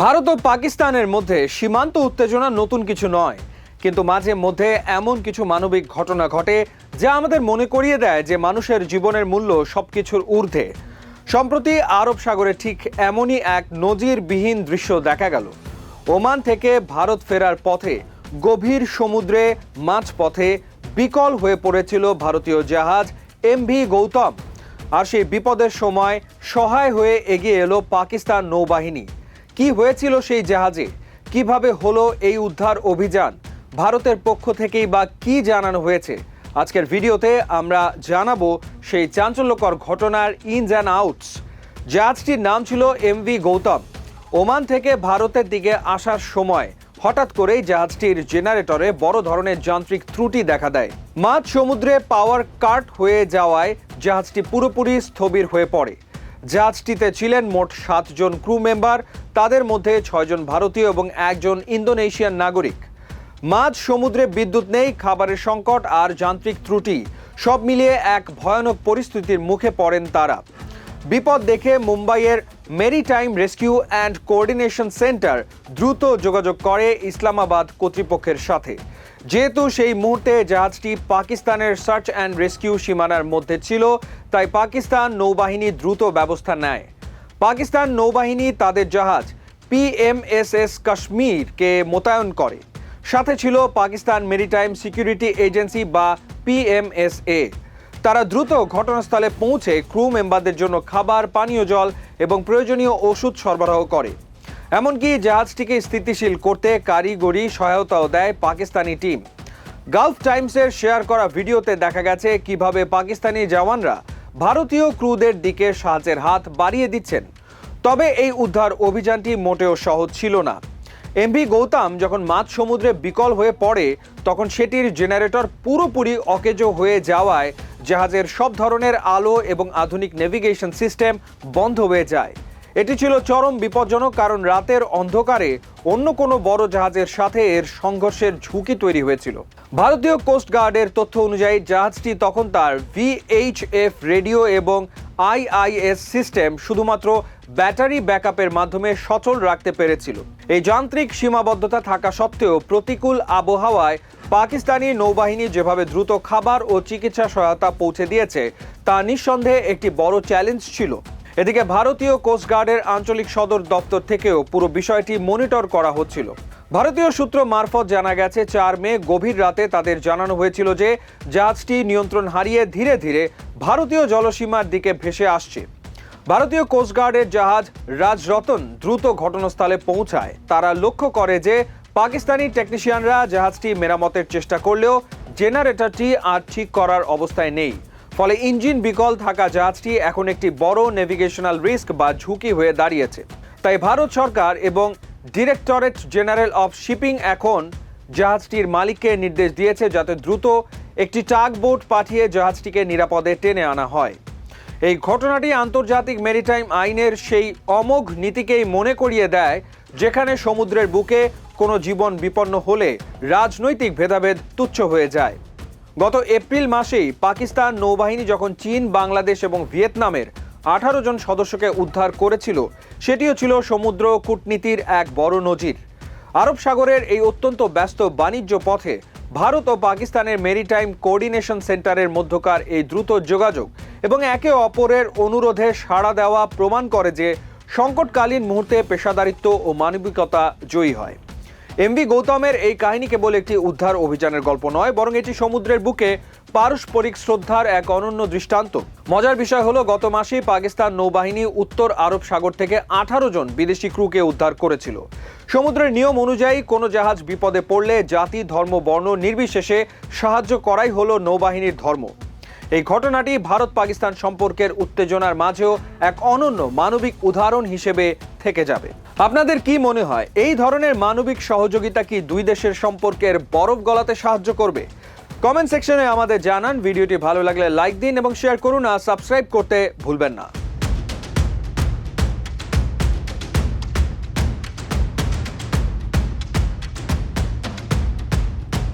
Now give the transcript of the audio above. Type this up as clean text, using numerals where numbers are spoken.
ভারত ও পাকিস্তানের মধ্যে সীমান্ত উত্তেজনা নতুন কিছু নয়, কিন্তু মাঝে মধ্যে এমন কিছু মানবিক ঘটনা ঘটে যা আমাদের মনে করিয়ে দেয় যে মানুষের জীবনের মূল্য সবকিছুর ঊর্ধ্বে। সম্প্রতি আরব সাগরে ঠিক এমনই এক নজিরবিহীন দৃশ্য দেখা গেল। ওমান থেকে ভারত ফেরার পথে গভীর সমুদ্রে মাঝপথে বিকল হয়ে পড়েছিল ভারতীয় জাহাজ এমভি গৌতম। আর সেই বিপদের সময় সহায় হয়ে এগিয়ে এলো পাকিস্তান নৌবাহিনী। কি হয়েছিল সেই জাহাজে, কিভাবে হলো এই উদ্ধার অভিযান, ভারতের পক্ষ থেকেই বা কি জানানো হয়েছে, আজকের ভিডিওতে আমরা জানাবো সেই চাঞ্চল্যকর ঘটনার ইনস অ্যান্ড আউটস। জাহাজটির নাম ছিল এমভি গৌতম। ওমান থেকে ভারতের দিকে আসার সময় হঠাৎ করেই জাহাজটির জেনারেটরে বড় ধরনের যান্ত্রিক ত্রুটি দেখা দেয়। মাঝ সমুদ্রে পাওয়ার কাট হয়ে যাওয়ায় জাহাজটি পুরোপুরি স্থবির হয়ে পড়ে। জাহাজটিতে ছিলেন মোট 7 জন ক্রু মেম্বার, তাদের মধ্যে 6 জন ভারতীয় এবং একজন ইন্দোনেশিয়ান নাগরিক। মাঝ সমুদ্রে বিদ্যুৎ নেই, খাবারের সংকট আর যান্ত্রিক ত্রুটি সব মিলিয়ে এক ভয়ানক পরিস্থিতির মুখে পড়েন তারা। বিপদ দেখে মুম্বাইয়ের maritime rescue and coordination centre দ্রুত যোগাযোগ করে ইসলামাবাদ কর্তৃপক্ষের সাথে। যেহেতু সেই মুহূর্তে জাহাজটি পাকিস্তানের সার্চ অ্যান্ড রেস্কিউ সীমানার মধ্যে ছিল, তাই পাকিস্তান নৌবাহিনী দ্রুত ব্যবস্থা নেয়। পাকিস্তান নৌবাহিনী তাদের জাহাজ PMSS কাশ্মীরকে মোতায়েন করে। সাথে ছিল পাকিস্তান মেরিটাইম সিকিউরিটি এজেন্সি বা PMSA। তারা দ্রুত ঘটনাস্থলে পৌঁছে ক্রু মেম্বারদের জন্য খাবার, পানীয় জল এবং প্রয়োজনীয় ওষুধ সরবরাহ করে। এমনকি জাহাজটিকে স্থিতিশীল করতে কারিগরি সহায়তাও দেয় পাকিস্তানি টিম। গালফ টাইমসের শেয়ার করা ভিডিওতে দেখা গেছে কিভাবে পাকিস্তানি জওয়ানরা ভারতীয় ক্রুদের দিকে সাহায্যের হাত বাড়িয়ে দিচ্ছেন। তবে এই উদ্ধার অভিযানটি মোটেও সহজ ছিল না। এমভি গৌতম যখন মাঝ সমুদ্রে বিকল হয়ে পড়ে, তখন সেটির জেনারেটর পুরোপুরি অকেজো হয়ে যাওয়ায় জাহাজের সব ধরনের আলো এবং আধুনিক নেভিগেশন সিস্টেম বন্ধ হয়ে যায়। এটি ছিল চরম বিপজ্জনক, কারণ রাতের অন্ধকারে অন্য কোনো বড় জাহাজের সাথে এর সংঘর্ষের ঝুঁকি তৈরি হয়েছিল। ভারতীয় কোস্ট গার্ডের তথ্য অনুযায়ী জাহাজটি তখন তার VHF রেডিও এবং IIS সিস্টেম শুধুমাত্র ব্যাটারি ব্যাকআপের মাধ্যমে সচল রাখতে পেরেছিল। এই যান্ত্রিক সীমাবদ্ধতা থাকা সত্ত্বেও প্রতিকূল আবহাওয়ায় পাকিস্তানি নৌবাহিনী যেভাবে দ্রুত খাবার ও চিকিৎসা সহায়তা পৌঁছে দিয়েছে, তা নিঃসন্দেহে একটি বড় চ্যালেঞ্জ ছিল। এদিকে ভারতীয় কোস্টগার্ডের আঞ্চলিক সদর দপ্তর থেকেও পুরো বিষয়টি মনিটর করা হচ্ছিল। ভারতীয় সূত্র মারফত জানা গেছে 4 মে গভীর রাতে তাদের জানানো হয়েছিল যে জাহাজটি নিয়ন্ত্রণ হারিয়ে ধীরে ধীরে ভারতীয় জলসীমার দিকে ভেসে আসছে। ভারতীয় কোস্টগার্ডের জাহাজ রাজরতন দ্রুত ঘটনাস্থলে পৌঁছায়। তারা লক্ষ্য করে যে পাকিস্তানি টেকনিশিয়ানরা জাহাজটি মেরামতের চেষ্টা করলেও জেনারেটরটি আর ঠিক করার অবস্থায় নেই। ফলে ইঞ্জিন বিকল থাকা জাহাজটি এখন একটি বড় নেভিগেশনাল রিস্ক বা ঝুঁকি হয়ে দাঁড়িয়েছে। তাই ভারত সরকার এবং ডিরেক্টরেট জেনারেল অফ শিপিং এখন জাহাজটির মালিককে নির্দেশ দিয়েছে যাতে দ্রুত একটি টাগ বোট পাঠিয়ে জাহাজটিকে নিরাপদে টেনে আনা হয়। এই ঘটনাটি আন্তর্জাতিক মেরিটাইম আইনের সেই অমোঘ নীতিকেই মনে করিয়ে দেয়, যেখানে সমুদ্রের বুকে কোনো জীবন বিপন্ন হলে রাজনৈতিক ভেদাভেদ তুচ্ছ হয়ে যায়। গত এপ্রিল মাসেই পাকিস্তান নৌবাহিনী যখন চীন, বাংলাদেশ এবং ভিয়েতনামের 18 জন সদস্যকে উদ্ধার করেছিল, সেটিও ছিল সমুদ্র কূটনীতির এক বড় নজির। আরব সাগরের এই অত্যন্ত ব্যস্ত বাণিজ্য পথে ভারত ও পাকিস্তানের মেরিটাইম কোঅর্ডিনেশন সেন্টারের মধ্যকার এই দ্রুত যোগাযোগ এবং একে অপরের অনুরোধে সাড়া দেওয়া প্রমাণ করে যে সংকটকালীন মুহূর্তে পেশাদারিত্ব ও মানবিকতা জয়ী হয়। এমভি গৌতমের এই কাহিনী কেবল একটি উদ্ধার অভিযানের গল্প নয়, বরং এটি সমুদ্রের বুকে পারস্পরিক শ্রদ্ধার এক অনন্য দৃষ্টান্ত। মজার বিষয় হলো, গত মাসেই পাকিস্তান নৌবাহিনী উত্তর আরব সাগর থেকে 18 জন বিদেশি ক্রুকে উদ্ধার করেছিল। সমুদ্রের নিয়ম অনুযায়ী কোনো জাহাজ বিপদে পড়লে জাতি, ধর্ম, বর্ণ নির্বিশেষে সাহায্য করাই হলো নৌবাহিনীর ধর্ম। এই ঘটনাটি ভারত পাকিস্তান সম্পর্কের উত্তেজনার মাঝেও এক অনন্য মানবিক উদাহরণ হিসেবে থেকে যাবে। আপনাদের কি মনে হয়, এই ধরনের মানবিক সহযোগিতা কি দুই দেশের সম্পর্কের বরফ গলাতে সাহায্য করবে? কমেন্ট সেকশনে আমাদের জানান। ভিডিওটি ভালো লাগলে লাইক দিন এবং শেয়ার করুন, আর সাবস্ক্রাইব করতে ভুলবেন না।